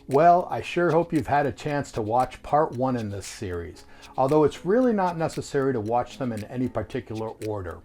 Well, I sure hope you've had a chance to watch part 1 in this series, although it's really not necessary to watch them in any particular order.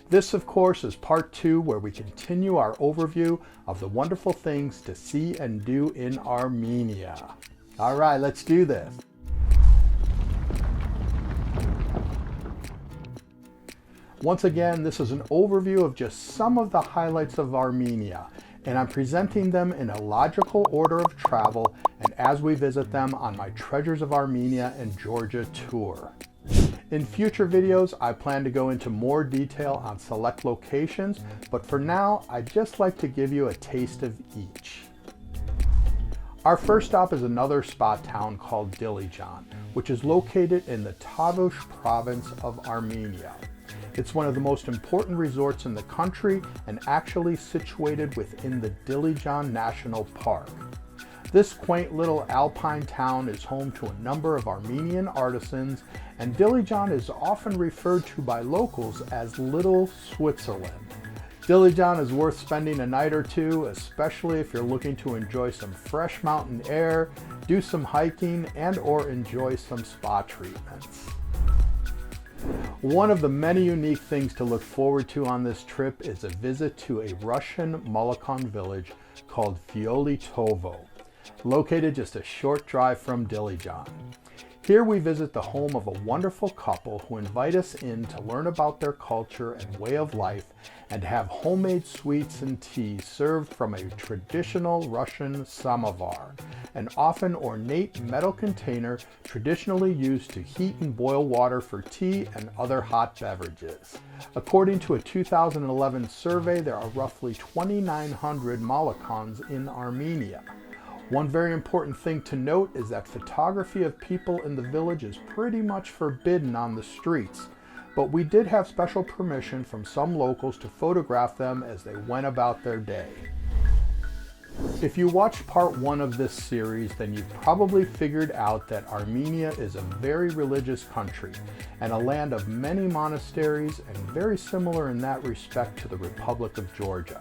This, of course, is part 2, where we continue our overview of the wonderful things to see and do in Armenia. All right, let's do this. Once again, this is an overview of just some of the highlights of Armenia, and I'm presenting them in a logical order of travel and as we visit them on my Treasures of Armenia and Georgia tour. In future videos, I plan to go into more detail on select locations, but for now, I'd just like to give you a taste of each. Our first stop is another spa town called Dilijan, which is located in the Tavush province of Armenia. It's one of the most important resorts in the country and actually situated within the Dilijan National Park. This quaint little alpine town is home to a number of Armenian artisans, and Dilijan is often referred to by locals as Little Switzerland. Dilijan is worth spending a night or two, especially if you're looking to enjoy some fresh mountain air, do some hiking, and/or enjoy some spa treatments. One of the many unique things to look forward to on this trip is a visit to a Russian Molokhan village called Fioli Tovo, located just a short drive from Dilijan. Here we visit the home of a wonderful couple who invite us in to learn about their culture and way of life and to have homemade sweets and tea served from a traditional Russian samovar, an often ornate metal container traditionally used to heat and boil water for tea and other hot beverages. According to a 2011 survey, there are roughly 2,900 Molokhans in Armenia. One very important thing to note is that photography of people in the village is pretty much forbidden on the streets, but we did have special permission from some locals to photograph them as they went about their day. If you watched part 1 of this series, then you've probably figured out that Armenia is a very religious country and a land of many monasteries, and very similar in that respect to the Republic of Georgia.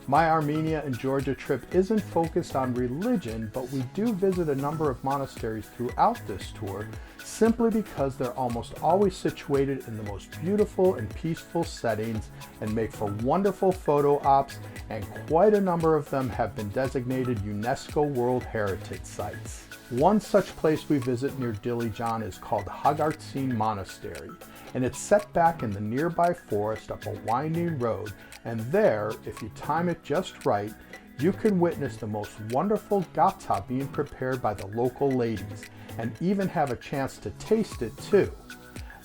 My Armenia and Georgia trip isn't focused on religion, but we do visit a number of monasteries throughout this tour, simply because they're almost always situated in the most beautiful and peaceful settings and make for wonderful photo ops, and quite a number of them have been designated UNESCO World Heritage Sites. One such place we visit near Dilijan is called Gyumri Monastery, and it's set back in the nearby forest up a winding road, and there, if you time it just right, you can witness the most wonderful Gata being prepared by the local ladies, and even have a chance to taste it too.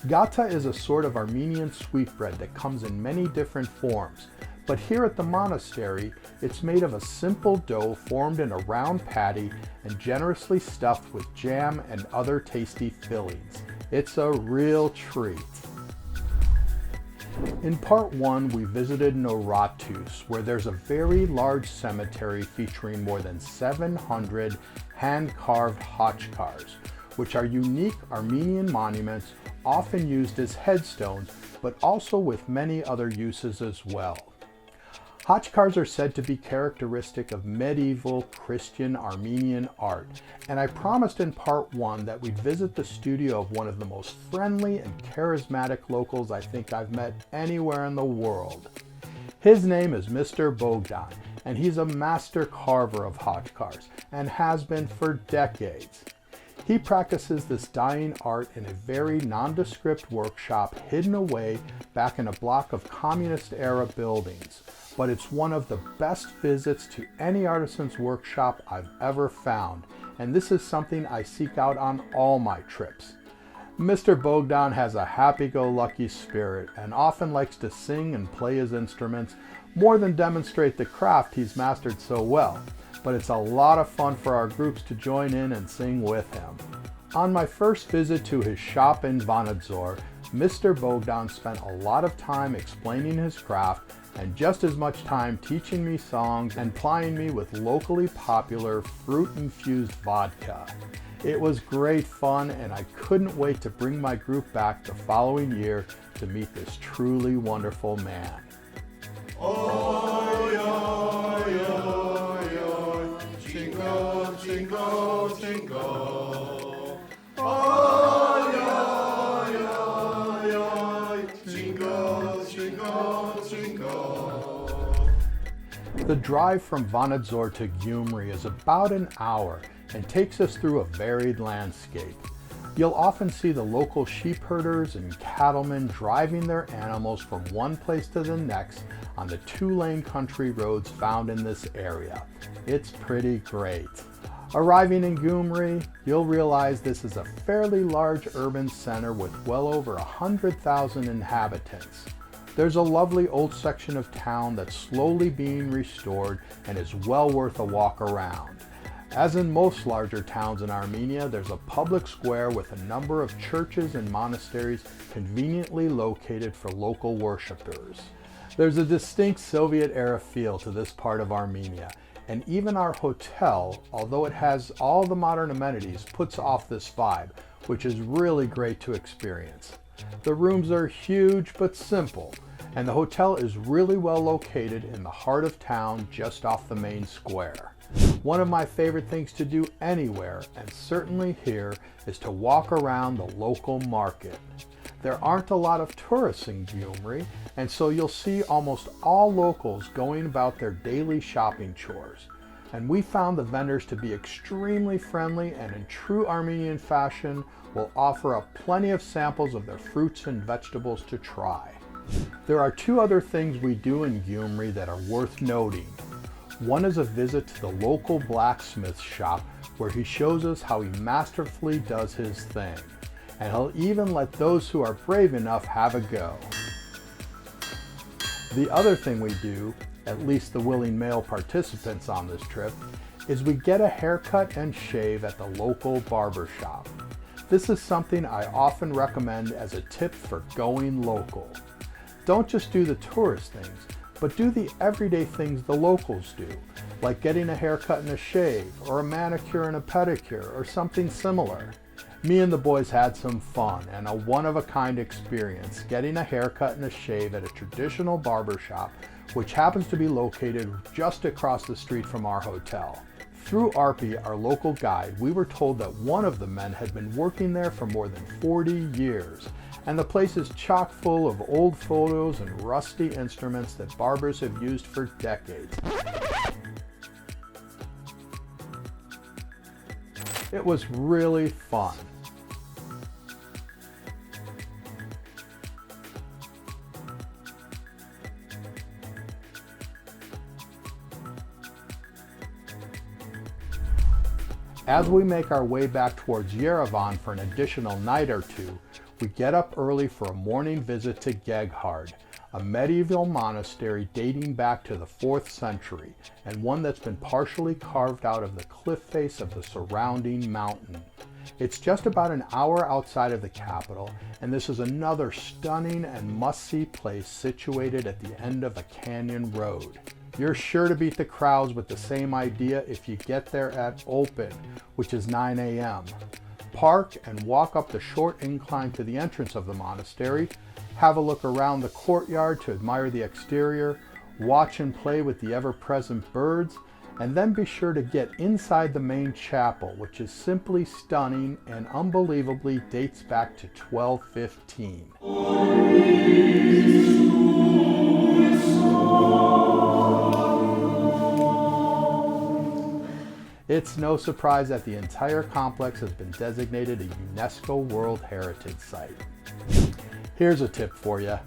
Gata is a sort of Armenian sweetbread that comes in many different forms, but here at the monastery, it's made of a simple dough formed in a round patty and generously stuffed with jam and other tasty fillings. It's a real treat. In part 1, we visited Noratus, where there's a very large cemetery featuring more than 700 hand-carved hachkars, which are unique Armenian monuments often used as headstones, but also with many other uses as well. Hachkars are said to be characteristic of medieval Christian Armenian art, and I promised in part 1 that we'd visit the studio of one of the most friendly and charismatic locals I think I've met anywhere in the world. His name is Mr. Bogdan, and he's a master carver of hachkars, and has been for decades. He practices this dying art in a very nondescript workshop hidden away back in a block of communist-era buildings, but it's one of the best visits to any artisan's workshop I've ever found, and this is something I seek out on all my trips. Mr. Bogdan has a happy-go-lucky spirit and often likes to sing and play his instruments more than demonstrate the craft he's mastered so well, but it's a lot of fun for our groups to join in and sing with him. On my first visit to his shop in Vanadzor, Mr. Bogdan spent a lot of time explaining his craft and just as much time teaching me songs and plying me with locally popular fruit-infused vodka. It was great fun, and I couldn't wait to bring my group back the following year to meet this truly wonderful man. Oy, oy, oy, oy, jingle, jingle. Oi, oi, oi, oi. Jingle, jingle, jingle. The drive from Vanadzor to Gyumri is about an hour and takes us through a varied landscape. You'll often see the local sheep herders and cattlemen driving their animals from one place to the next on the two-lane country roads found in this area. It's pretty great. Arriving in Gyumri, you'll realize this is a fairly large urban center with well over 100,000 inhabitants. There's a lovely old section of town that's slowly being restored and is well worth a walk around. As in most larger towns in Armenia, there's a public square with a number of churches and monasteries conveniently located for local worshipers. There's a distinct Soviet-era feel to this part of Armenia, and even our hotel, although it has all the modern amenities, puts off this vibe, which is really great to experience. The rooms are huge but simple, and the hotel is really well located in the heart of town just off the main square. One of my favorite things to do anywhere, and certainly here, is to walk around the local market. There aren't a lot of tourists in Gyumri, and so you'll see almost all locals going about their daily shopping chores. And we found the vendors to be extremely friendly and in true Armenian fashion will offer up plenty of samples of their fruits and vegetables to try. There are two other things we do in Gyumri that are worth noting. One is a visit to the local blacksmith shop where he shows us how he masterfully does his thing. And he'll even let those who are brave enough have a go. The other thing we do, at least the willing male participants on this trip, is we get a haircut and shave at the local barber shop. This is something I often recommend as a tip for going local. Don't just do the tourist things, but do the everyday things the locals do, like getting a haircut and a shave, or a manicure and a pedicure, or something similar. Me and the boys had some fun and a one-of-a-kind experience getting a haircut and a shave at a traditional barber shop, which happens to be located just across the street from our hotel. Through Arpi, our local guide, we were told that one of the men had been working there for more than 40 years, and the place is chock full of old photos and rusty instruments that barbers have used for decades. It was really fun. As we make our way back towards Yerevan for an additional night or two, we get up early for a morning visit to Geghard, a medieval monastery dating back to the 4th century, and one that's been partially carved out of the cliff face of the surrounding mountain. It's just about an hour outside of the capital, and this is another stunning and must-see place situated at the end of a canyon road. You're sure to beat the crowds with the same idea if you get there at open, which is 9 a.m. Park and walk up the short incline to the entrance of the monastery, have a look around the courtyard to admire the exterior, watch and play with the ever-present birds, and then be sure to get inside the main chapel, which is simply stunning and unbelievably dates back to 1215. It's no surprise that the entire complex has been designated a UNESCO World Heritage Site. Here's a tip for you.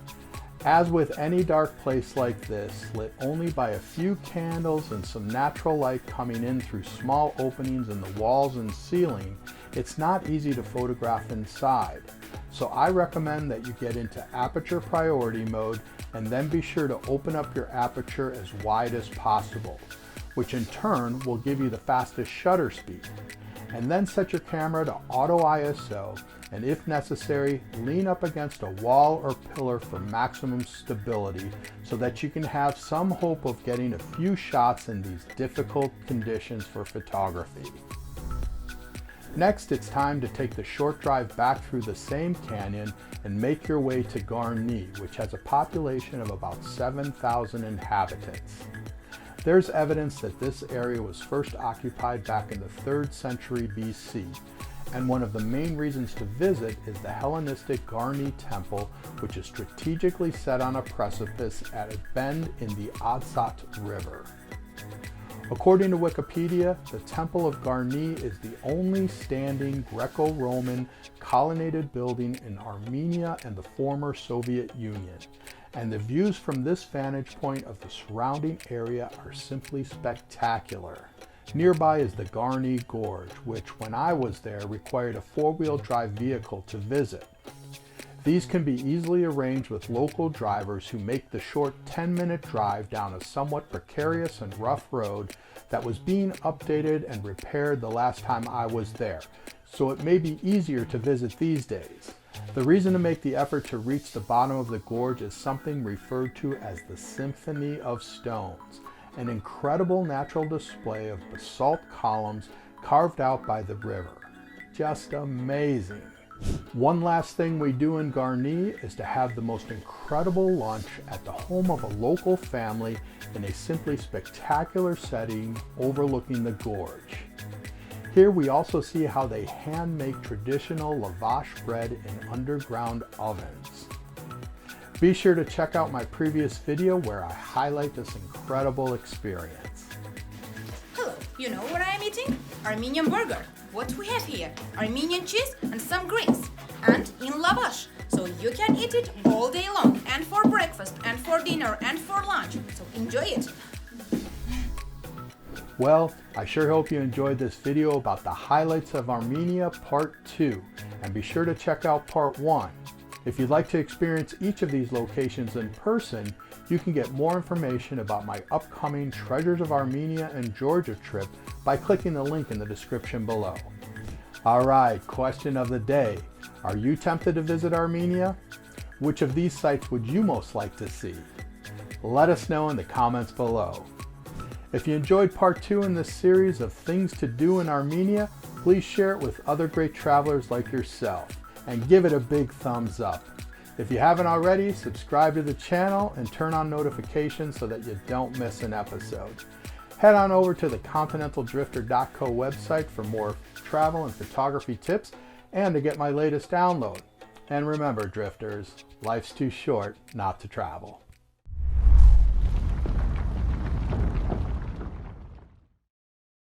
As with any dark place like this, lit only by a few candles and some natural light coming in through small openings in the walls and ceiling, it's not easy to photograph inside. So I recommend that you get into aperture priority mode and then be sure to open up your aperture as wide as possible, which in turn will give you the fastest shutter speed. And then set your camera to auto ISO, and if necessary, lean up against a wall or pillar for maximum stability so that you can have some hope of getting a few shots in these difficult conditions for photography. Next, it's time to take the short drive back through the same canyon and make your way to Garni, which has a population of about 7,000 inhabitants. There's evidence that this area was first occupied back in the 3rd century BC, and one of the main reasons to visit is the Hellenistic Garni temple, which is strategically set on a precipice at a bend in the Adsat River. According to Wikipedia, the Temple of Garni is the only standing Greco-Roman colonnaded building in Armenia and the former Soviet Union, and the views from this vantage point of the surrounding area are simply spectacular. Nearby is the Garni Gorge, which when I was there required a 4-wheel drive vehicle to visit. These can be easily arranged with local drivers who make the short 10-minute drive down a somewhat precarious and rough road that was being updated and repaired the last time I was there, so it may be easier to visit these days. The reason to make the effort to reach the bottom of the gorge is something referred to as the Symphony of Stones, an incredible natural display of basalt columns carved out by the river. Just amazing. One last thing we do in Garni is to have the most incredible lunch at the home of a local family in a simply spectacular setting overlooking the gorge. Here we also see how they hand make traditional lavash bread in underground ovens. Be sure to check out my previous video where I highlight this incredible experience. Hello, you know what I am eating? Armenian burger. What we have here? Armenian cheese and some greens. And in lavash. So you can eat it all day long. And for breakfast, and for dinner, and for lunch. So enjoy it. Well, I sure hope you enjoyed this video about the highlights of Armenia Part 2. And be sure to check out Part 1. If you'd like to experience each of these locations in person, you can get more information about my upcoming Treasures of Armenia and Georgia trip by clicking the link in the description below. Alright, question of the day. Are you tempted to visit Armenia? Which of these sites would you most like to see? Let us know in the comments below. If you enjoyed Part 2 in this series of things to do in Armenia, please share it with other great travelers like yourself, and give it a big thumbs up. If you haven't already, subscribe to the channel and turn on notifications so that you don't miss an episode. Head on over to the continentaldrifter.co website for more travel and photography tips and to get my latest download. And remember, drifters, life's too short not to travel.